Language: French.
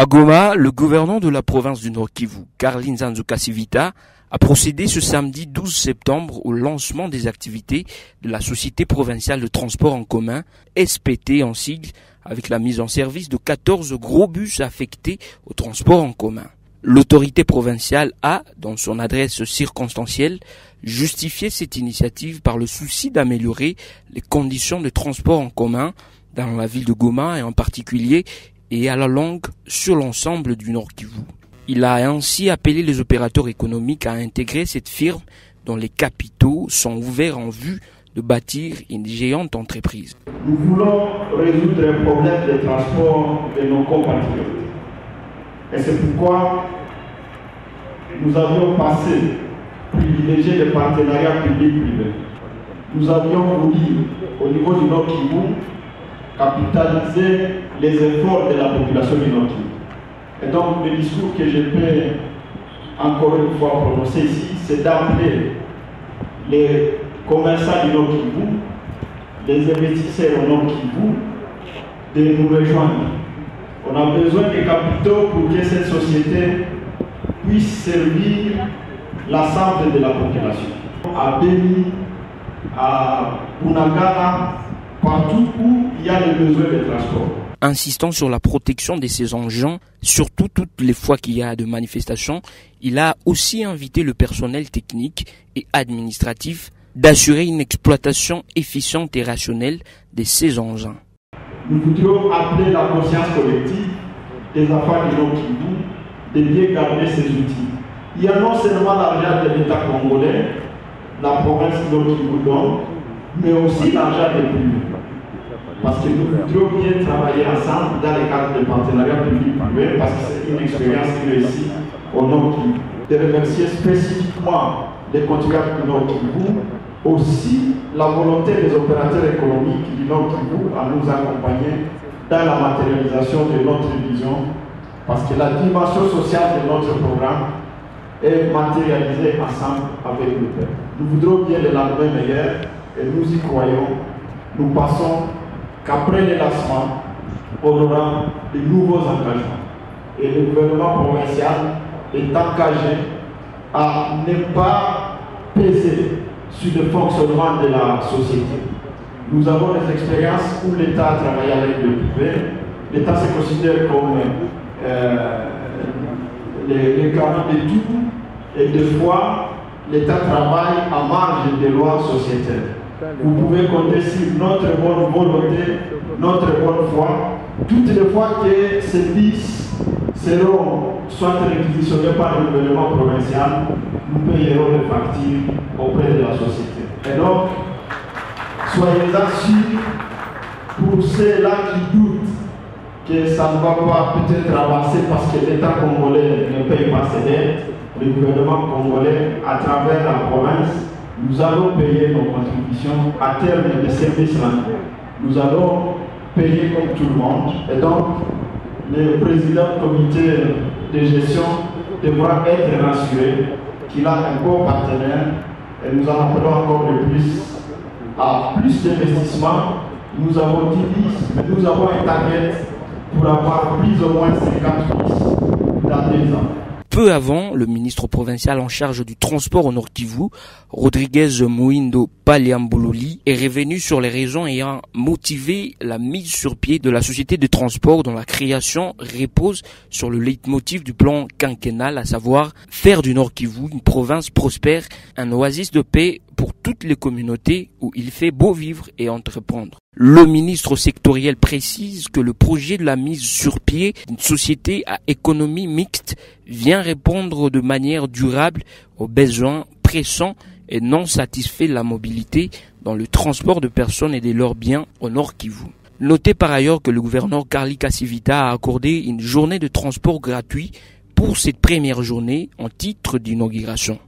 À Goma, le gouverneur de la province du Nord Kivu, Karli Nzanzu Kasivita, a procédé ce samedi 12 septembre au lancement des activités de la Société provinciale de transport en commun, SPT en sigle, avec la mise en service de 14 gros bus affectés au transport en commun. L'autorité provinciale a, dans son adresse circonstancielle, justifié cette initiative par le souci d'améliorer les conditions de transport en commun dans la ville de Goma et en particulier et à la longue sur l'ensemble du Nord Kivu. Il a ainsi appelé les opérateurs économiques à intégrer cette firme dont les capitaux sont ouverts en vue de bâtir une géante entreprise. Nous voulons résoudre les problèmes de transport de nos compatriotes. Et c'est pourquoi nous avions privilégié le partenariat public-privé. Nous avions voulu, au niveau du Nord Kivu, capitaliser les efforts de la population du Nord Kivu. Et donc, le discours que je peux encore une fois prononcer ici, c'est d'appeler les commerçants du Nord Kivu, les investisseurs au Nord Kivu, de nous rejoindre. On a besoin de capitaux pour que cette société puisse servir l'ensemble de la population. À Beni, à Bunagana, partout où il y a le besoin de transport. Insistant sur la protection de ces engins, surtout toutes les fois qu'il y a de manifestations, il a aussi invité le personnel technique et administratif d'assurer une exploitation efficiente et rationnelle de ces engins. Nous voudrions appeler la conscience collective des enfants du Nord Kivu de bien garder ces outils. Il y a non seulement l'argent de l'État congolais, la province du Nord Kivu donc, mais aussi l'argent des privés. Parce que nous voudrions bien travailler ensemble dans les cadres de partenariat public-privé, parce que c'est une expérience réussie au Nord Kivu. De remercier spécifiquement les contribuables du Nord Kivu, aussi la volonté des opérateurs économiques du Nord Kivu à nous accompagner dans la matérialisation de notre vision, parce que la dimension sociale de notre programme est matérialisée ensemble avec le peuple. Nous voudrons bien le lendemain meilleur et nous y croyons. Nous passons qu'après le lancement, on aura de nouveaux engagements. Et le gouvernement provincial est engagé à ne pas peser sur le fonctionnement de la société. Nous avons des expériences où l'État a travaillé avec le privé. L'État se considère comme les garants de tout, et des fois, l'État travaille à marge des lois sociétaires. Vous pouvez compter sur notre bonne volonté, notre bonne foi. Toutes les fois que ces bus seront soit réquisitionnés par le gouvernement provincial, nous payerons les factures auprès de la société. Et donc, soyez-en sûrs, pour ceux-là qui doutent que ça ne va pas peut-être avancer parce que l'État congolais ne paye pas ses dettes, le gouvernement congolais, à travers la province, nous allons payer nos contributions à terme de services rendus. Nous allons payer comme tout le monde. Et donc, le président du comité de gestion devra être rassuré qu'il a un bon partenaire. Et nous en appelons encore de plus à plus d'investissements. Nous avons 10 bis, mais nous avons un target pour avoir plus ou moins 50 bis dans 2 ans. Peu avant, le ministre provincial en charge du transport au Nord Kivu, Rodriguez Muindo Paliambuloli, est revenu sur les raisons ayant motivé la mise sur pied de la société de transport dont la création repose sur le leitmotiv du plan quinquennal, à savoir faire du Nord Kivu une province prospère, un oasis de paix pour toutes les communautés où il fait beau vivre et entreprendre. Le ministre sectoriel précise que le projet de la mise sur pied d'une société à économie mixte vient répondre de manière durable aux besoins pressants et non satisfaits de la mobilité dans le transport de personnes et de leurs biens au Nord Kivu. Notez par ailleurs que le gouverneur Karli Kasivita a accordé une journée de transport gratuit pour cette première journée en titre d'inauguration.